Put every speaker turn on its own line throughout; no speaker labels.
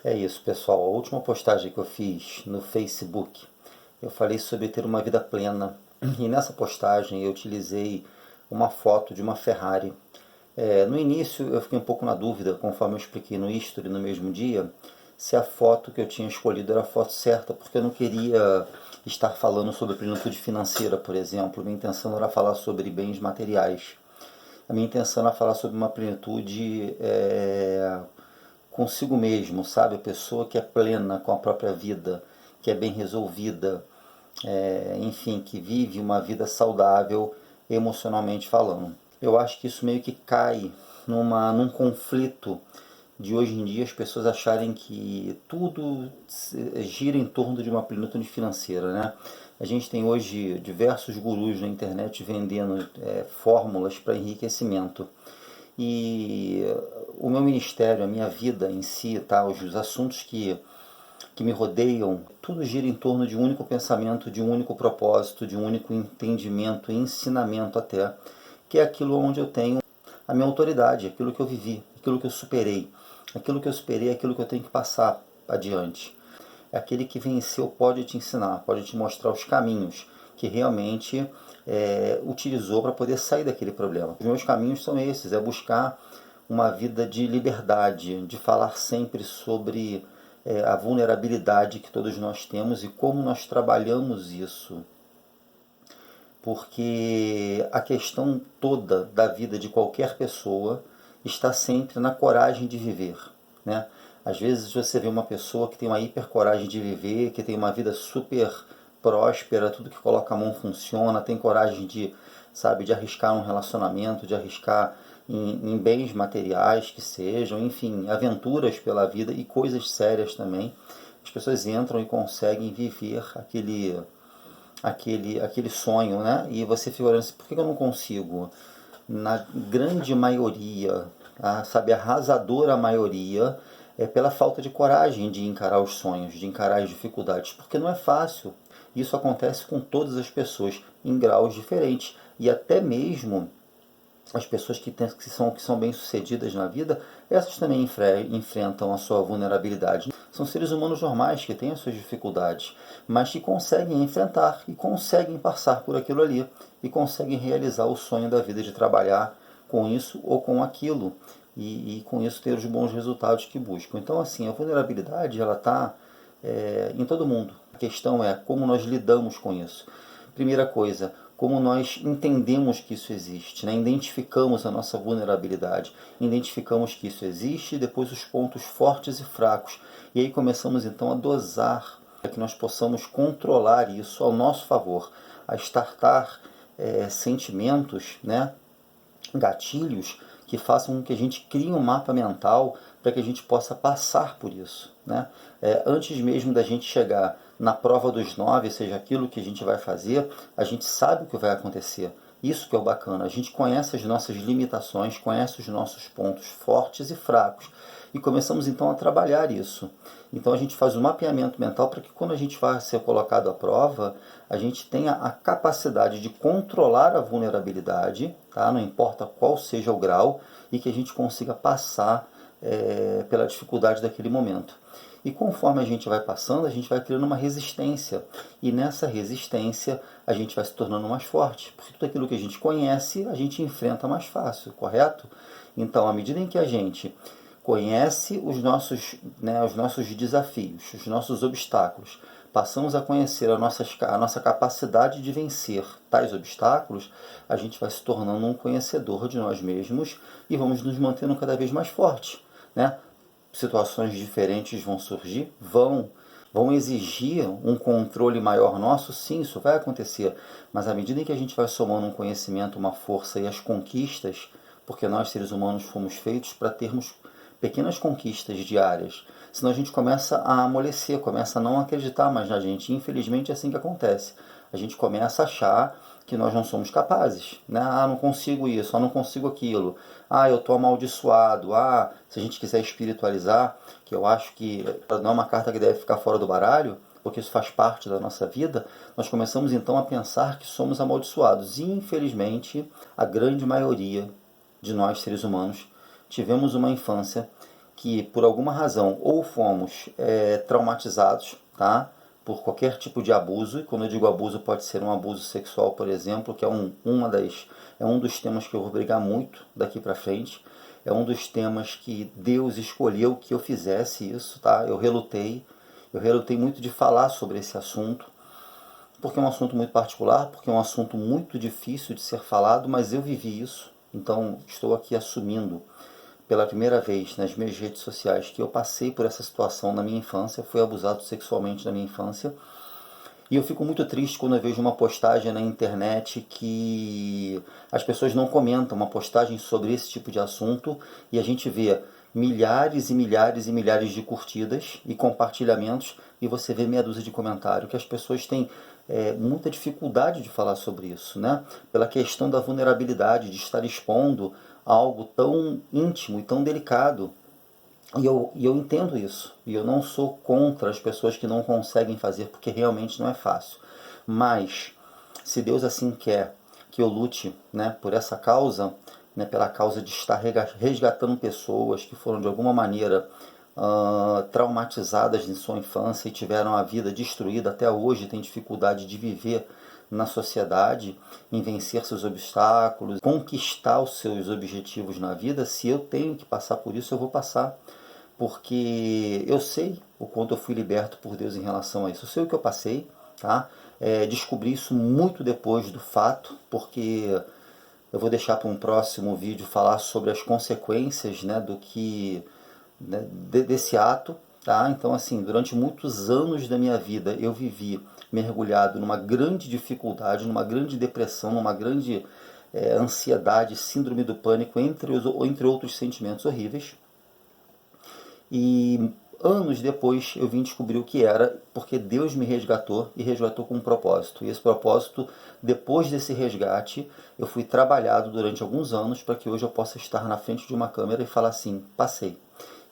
É isso, pessoal. A última postagem que eu fiz no Facebook, eu falei sobre ter uma vida plena. E nessa postagem eu utilizei uma foto de uma Ferrari. No início eu fiquei um pouco na dúvida, conforme eu expliquei no History no mesmo dia, se a foto que eu tinha escolhido era a foto certa, porque eu não queria estar falando sobre plenitude financeira, por exemplo. Minha intenção não era falar sobre bens materiais. A minha intenção era falar sobre uma plenitude consigo mesmo, sabe? A pessoa que é plena com a própria vida, que é bem resolvida, enfim, que vive uma vida saudável emocionalmente falando. Eu acho que isso meio que cai num conflito de hoje em dia as pessoas acharem que tudo gira em torno de uma plenitude financeira, né? A gente tem hoje diversos gurus na internet vendendo fórmulas para enriquecimento. E o meu ministério, a minha vida em si, tá, os assuntos que me rodeiam, tudo gira em torno de um único pensamento, de um único propósito, de um único entendimento, ensinamento até, que é aquilo onde eu tenho a minha autoridade, aquilo que eu vivi, aquilo que eu superei. Aquilo que eu superei é aquilo que eu tenho que passar adiante. Aquele que venceu pode te ensinar, pode te mostrar os caminhos que realmente utilizou para poder sair daquele problema. Os meus caminhos são esses, é buscar uma vida de liberdade, de falar sempre sobre a vulnerabilidade que todos nós temos e como nós trabalhamos isso. Porque a questão toda da vida de qualquer pessoa está sempre na coragem de viver, né? Às vezes você vê uma pessoa que tem uma hiper coragem de viver, que tem uma vida super próspera, tudo que coloca a mão funciona, tem coragem de, sabe, de arriscar um relacionamento, de arriscar em bens materiais que sejam, enfim, aventuras pela vida e coisas sérias também. As pessoas entram e conseguem viver aquele sonho, né? E você fica olhando assim, por que eu não consigo? Na grande maioria, sabe, arrasadora maioria, é pela falta de coragem de encarar os sonhos, de encarar as dificuldades, porque não é fácil. Isso acontece com todas as pessoas em graus diferentes e até mesmo as pessoas que são bem-sucedidas na vida, essas também enfrentam a sua vulnerabilidade. São seres humanos normais que têm as suas dificuldades, mas que conseguem enfrentar e conseguem passar por aquilo ali e conseguem realizar o sonho da vida de trabalhar com isso ou com aquilo e com isso ter os bons resultados que buscam. Então, assim, a vulnerabilidade ela está em todo mundo. A questão é como nós lidamos com isso. Primeira coisa, como nós entendemos que isso existe, né? Identificamos a nossa vulnerabilidade, identificamos que isso existe e depois os pontos fortes e fracos. E aí começamos então a dosar para que nós possamos controlar isso ao nosso favor, a startar sentimentos, né? Gatilhos que façam com que a gente crie um mapa mental para que a gente possa passar por isso, né? Antes mesmo da gente chegar na prova dos 9, seja aquilo que a gente vai fazer, a gente sabe o que vai acontecer. Isso que é o bacana, a gente conhece as nossas limitações, conhece os nossos pontos fortes e fracos. E começamos então a trabalhar isso. Então a gente faz um mapeamento mental para que quando a gente vai ser colocado à prova, a gente tenha a capacidade de controlar a vulnerabilidade, tá? Não importa qual seja o grau, e que a gente consiga passar pela dificuldade daquele momento. E conforme a gente vai passando, a gente vai criando uma resistência. E nessa resistência, a gente vai se tornando mais forte. Porque tudo aquilo que a gente conhece, a gente enfrenta mais fácil, correto? Então, à medida em que a gente conhece os nossos desafios, os nossos obstáculos, passamos a conhecer a nossa capacidade de vencer tais obstáculos, a gente vai se tornando um conhecedor de nós mesmos e vamos nos mantendo cada vez mais fortes, né? Situações diferentes vão surgir, vão exigir um controle maior nosso, sim, isso vai acontecer, mas à medida em que a gente vai somando um conhecimento, uma força e as conquistas, porque nós seres humanos fomos feitos para termos pequenas conquistas diárias, senão a gente começa a amolecer, começa a não acreditar mais na gente, e infelizmente é assim que acontece, a gente começa a achar que nós não somos capazes, né? Não consigo isso, não consigo aquilo, eu estou amaldiçoado, se a gente quiser espiritualizar, que eu acho que não é uma carta que deve ficar fora do baralho, porque isso faz parte da nossa vida, nós começamos então a pensar que somos amaldiçoados, e infelizmente a grande maioria de nós seres humanos tivemos uma infância que por alguma razão ou fomos traumatizados, tá? Por qualquer tipo de abuso, e quando eu digo abuso pode ser um abuso sexual, por exemplo, que é um dos temas que eu vou brigar muito daqui para frente, é um dos temas que Deus escolheu que eu fizesse isso, tá? Eu relutei muito de falar sobre esse assunto, porque é um assunto muito particular, porque é um assunto muito difícil de ser falado, mas eu vivi isso, então estou aqui assumindo pela primeira vez nas minhas redes sociais que eu passei por essa situação na minha infância, fui abusado sexualmente na minha infância. E eu fico muito triste quando eu vejo uma postagem na internet que as pessoas não comentam, uma postagem sobre esse tipo de assunto, e a gente vê milhares e milhares e milhares de curtidas e compartilhamentos, e você vê meia dúzia de comentários, que as pessoas têm muita dificuldade de falar sobre isso, né? Pela questão da vulnerabilidade, de estar expondo algo tão íntimo e tão delicado. E eu entendo isso. E eu não sou contra as pessoas que não conseguem fazer, porque realmente não é fácil. Mas, se Deus assim quer que eu lute, né, por essa causa, né, pela causa de estar resgatando pessoas que foram de alguma maneira traumatizadas em sua infância e tiveram a vida destruída, até hoje têm dificuldade de viver na sociedade, em vencer seus obstáculos, conquistar os seus objetivos na vida, se eu tenho que passar por isso, eu vou passar. Porque eu sei o quanto eu fui liberto por Deus em relação a isso. Eu sei o que eu passei, tá? Descobri isso muito depois do fato, porque eu vou deixar para um próximo vídeo falar sobre as consequências, né, do que, né, desse ato, tá? Então, assim, durante muitos anos da minha vida eu vivi mergulhado numa grande dificuldade, numa grande depressão, numa grande ansiedade, síndrome do pânico, entre outros sentimentos horríveis. E anos depois eu vim descobrir o que era, porque Deus me resgatou e resgatou com um propósito. E esse propósito, depois desse resgate, eu fui trabalhado durante alguns anos para que hoje eu possa estar na frente de uma câmera e falar assim, passei.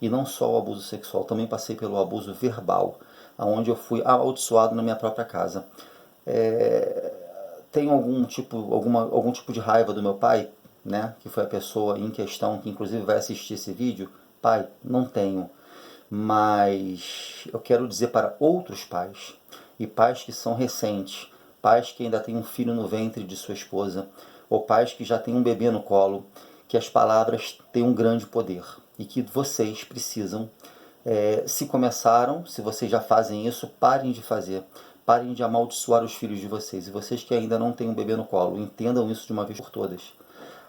E não só o abuso sexual, também passei pelo abuso verbal, onde eu fui amaldiçoado na minha própria casa. Tenho algum tipo de raiva do meu pai, né, que foi a pessoa em questão, que inclusive vai assistir esse vídeo? Pai, não tenho. Mas eu quero dizer para outros pais, e pais que são recentes, pais que ainda têm um filho no ventre de sua esposa, ou pais que já têm um bebê no colo, que as palavras têm um grande poder e que vocês precisam, se vocês já fazem isso, parem de fazer. Parem de amaldiçoar os filhos de vocês. E vocês que ainda não têm um bebê no colo, entendam isso de uma vez por todas.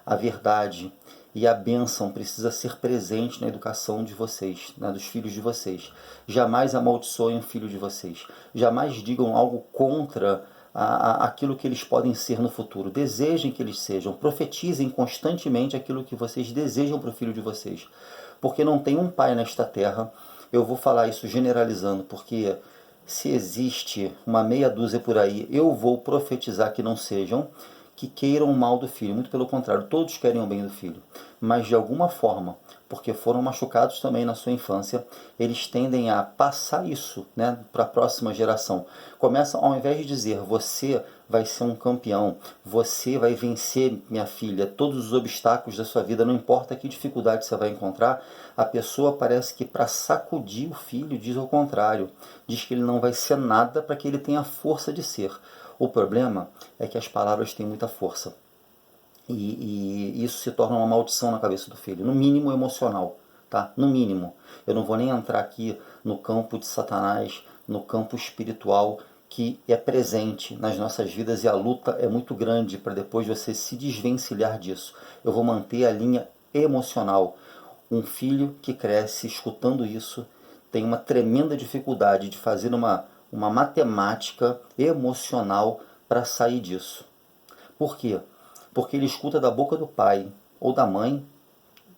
A verdade e a bênção precisa ser presente na educação de vocês, né, dos filhos de vocês. Jamais amaldiçoem o filho de vocês. Jamais digam algo contra aquilo que eles podem ser no futuro. Desejem que eles sejam. Profetizem constantemente aquilo que vocês desejam para o filho de vocês. Porque não tem um pai nesta terra, eu vou falar isso generalizando, porque se existe uma meia dúzia por aí, eu vou profetizar que não sejam, que queiram o mal do filho. Muito pelo contrário, todos querem o bem do filho. Mas de alguma forma, porque foram machucados também na sua infância, eles tendem a passar isso, né, para a próxima geração. Começam, ao invés de dizer, você vai ser um campeão, você vai vencer, minha filha, todos os obstáculos da sua vida, não importa que dificuldade você vai encontrar, a pessoa parece que para sacudir o filho diz o contrário. Diz que ele não vai ser nada para que ele tenha força de ser. O problema é que as palavras têm muita força. E isso se torna uma maldição na cabeça do filho, no mínimo emocional, tá? No mínimo. Eu não vou nem entrar aqui no campo de Satanás, no campo espiritual que é presente nas nossas vidas e a luta é muito grande para depois você se desvencilhar disso. Eu vou manter a linha emocional. Um filho que cresce escutando isso tem uma tremenda dificuldade de fazer uma matemática emocional para sair disso. Por quê? Porque ele escuta da boca do pai ou da mãe,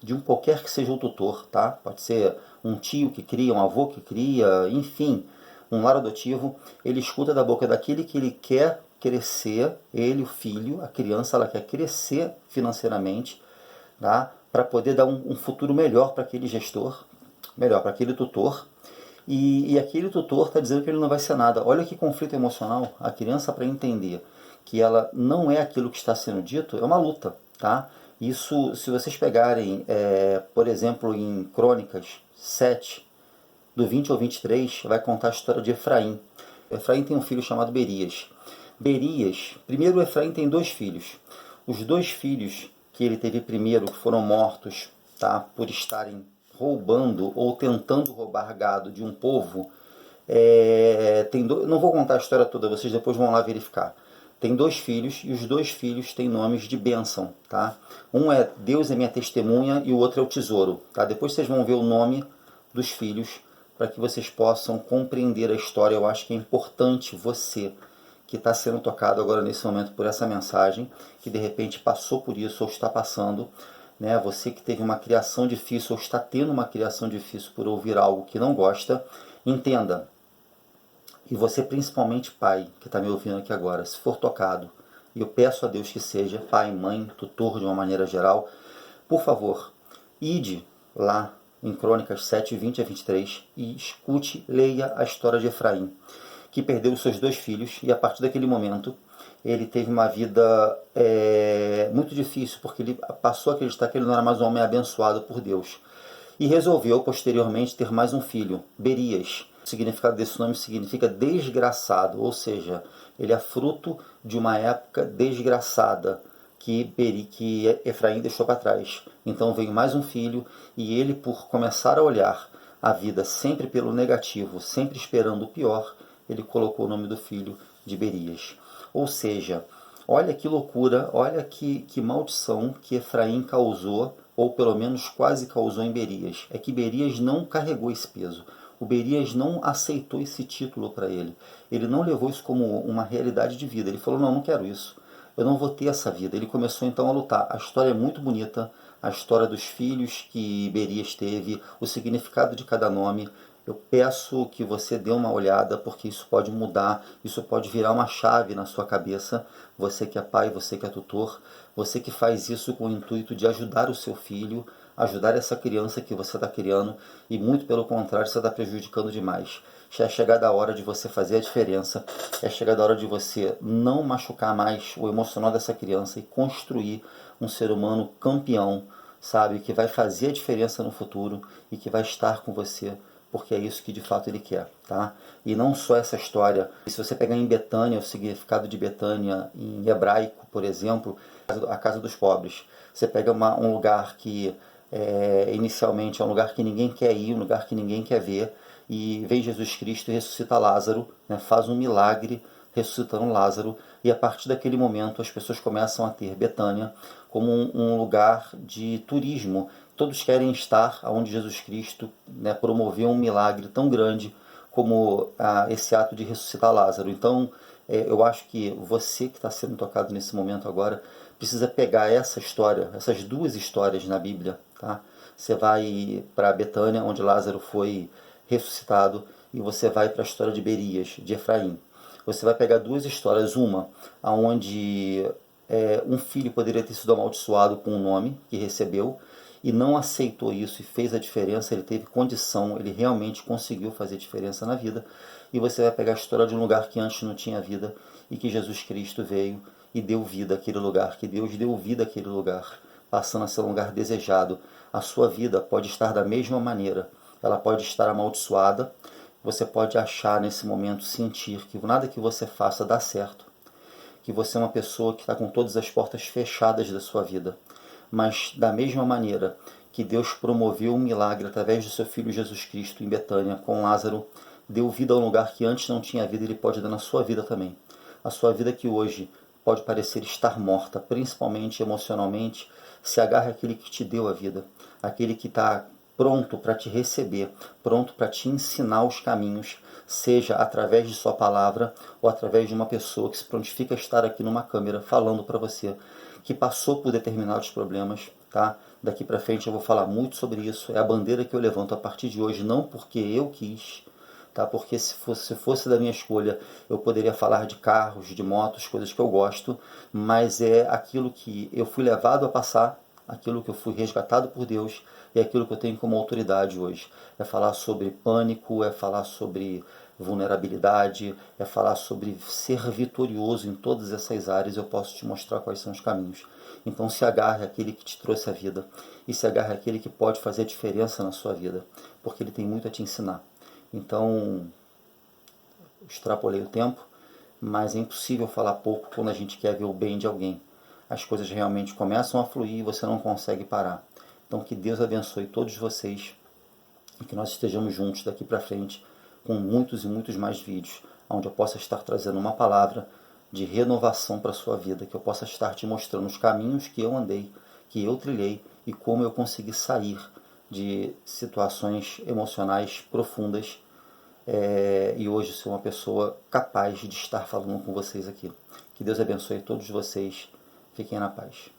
de um qualquer que seja o tutor, tá? Pode ser um tio que cria, um avô que cria, enfim, um lar adotivo. Ele escuta da boca daquele que ele quer crescer, ele, o filho, a criança, ela quer crescer financeiramente, tá? Para poder dar um futuro melhor para aquele gestor, melhor para aquele tutor. E aquele tutor está dizendo que ele não vai ser nada. Olha que conflito emocional. A criança, para entender que ela não é aquilo que está sendo dito, é uma luta, tá? Isso, se vocês pegarem, por exemplo, em Crônicas 7, do 20 ao 23, vai contar a história de Efraim. Efraim tem um filho chamado Berias. Berias, primeiro Efraim tem 2 filhos. Os 2 filhos que ele teve primeiro, que foram mortos, tá, por estarem roubando ou tentando roubar gado de um povo, não vou contar a história toda, vocês depois vão lá verificar. Tem 2 filhos e os 2 filhos têm nomes de bênção, tá? Um é Deus é minha testemunha e o outro é o tesouro, tá? Depois vocês vão ver o nome dos filhos para que vocês possam compreender a história. Eu acho que é importante você que está sendo tocado agora nesse momento por essa mensagem, que de repente passou por isso ou está passando, né? Você que teve uma criação difícil ou está tendo uma criação difícil por ouvir algo que não gosta, entenda. E você principalmente pai, que está me ouvindo aqui agora, se for tocado, e eu peço a Deus que seja pai, mãe, tutor de uma maneira geral, por favor, ide lá em Crônicas 7, 20 a 23 e escute, leia a história de Efraim, que perdeu os seus 2 filhos e a partir daquele momento ele teve uma vida muito difícil, porque ele passou a acreditar que ele não era mais um homem abençoado por Deus. E resolveu posteriormente ter mais um filho, Berias. O significado desse nome significa desgraçado, ou seja, ele é fruto de uma época desgraçada que Efraim deixou para trás. Então veio mais um filho e ele, por começar a olhar a vida sempre pelo negativo, sempre esperando o pior, ele colocou o nome do filho de Berias. Ou seja, olha que loucura, olha que maldição que Efraim causou, ou pelo menos quase causou em Berias. É que Berias não carregou esse peso. O Berias não aceitou esse título para ele. Ele não levou isso como uma realidade de vida. Ele falou, não quero isso. Eu não vou ter essa vida. Ele começou então a lutar. A história é muito bonita. A história dos filhos que Berias teve, o significado de cada nome. Eu peço que você dê uma olhada, porque isso pode mudar, isso pode virar uma chave na sua cabeça. Você que é pai, você que é tutor, você que faz isso com o intuito de ajudar o seu filho, ajudar essa criança que você está criando, e muito pelo contrário, você está prejudicando demais. É chegada a hora de você fazer a diferença, é chegada a hora de você não machucar mais o emocional dessa criança e construir um ser humano campeão, sabe, que vai fazer a diferença no futuro e que vai estar com você, porque é isso que de fato ele quer, tá? E não só essa história. Se você pegar em Betânia, o significado de Betânia em hebraico, por exemplo, a casa dos pobres. Você pega um lugar que inicialmente é um lugar que ninguém quer ir, um lugar que ninguém quer ver, e vem Jesus Cristo e ressuscita Lázaro, né? Faz um milagre ressuscitando Lázaro, e a partir daquele momento as pessoas começam a ter Betânia como um lugar de turismo. Todos querem estar onde Jesus Cristo, né, promoveu um milagre tão grande como esse ato de ressuscitar Lázaro. Então, eu acho que você que está sendo tocado nesse momento agora precisa pegar essa história, essas 2 histórias na Bíblia, tá? Você vai para Betânia, onde Lázaro foi ressuscitado, e você vai para a história de Berias, de Efraim. Você vai pegar 2 histórias, uma onde um filho poderia ter sido amaldiçoado com o nome que recebeu e não aceitou isso e fez a diferença, ele teve condição, ele realmente conseguiu fazer diferença na vida. E você vai pegar a história de um lugar que antes não tinha vida e que Jesus Cristo veio e deu vida àquele lugar, que Deus deu vida àquele lugar, passando a ser um lugar desejado. A sua vida pode estar da mesma maneira, ela pode estar amaldiçoada, você pode achar nesse momento, sentir que nada que você faça dá certo, que você é uma pessoa que está com todas as portas fechadas da sua vida. Mas da mesma maneira que Deus promoveu um milagre através do seu Filho Jesus Cristo em Betânia com Lázaro, deu vida a um lugar que antes não tinha vida, Ele pode dar na sua vida também. A sua vida que hoje pode parecer estar morta, principalmente emocionalmente, se agarre àquele que te deu a vida, aquele que está pronto para te receber, pronto para te ensinar os caminhos, seja através de sua palavra ou através de uma pessoa que se prontifica a estar aqui numa câmera falando para você, que passou por determinados problemas, tá? Daqui para frente eu vou falar muito sobre isso, é a bandeira que eu levanto a partir de hoje, não porque eu quis, tá? Porque se fosse da minha escolha, eu poderia falar de carros, de motos, coisas que eu gosto, mas é aquilo que eu fui levado a passar, aquilo que eu fui resgatado por Deus, é aquilo que eu tenho como autoridade hoje. É falar sobre pânico, é falar sobre vulnerabilidade, é falar sobre ser vitorioso em todas essas áreas. Eu posso te mostrar quais são os caminhos. Então se agarre àquele que te trouxe a vida e se agarre àquele que pode fazer a diferença na sua vida, porque ele tem muito a te ensinar. Então, extrapolei o tempo, mas é impossível falar pouco quando a gente quer ver o bem de alguém. As coisas realmente começam a fluir e você não consegue parar. Então que Deus abençoe todos vocês e que nós estejamos juntos daqui para frente com muitos e muitos mais vídeos, onde eu possa estar trazendo uma palavra de renovação para a sua vida, que eu possa estar te mostrando os caminhos que eu andei, que eu trilhei e como eu consegui sair de situações emocionais profundas e hoje sou uma pessoa capaz de estar falando com vocês aqui. Que Deus abençoe todos vocês. Fiquem na paz.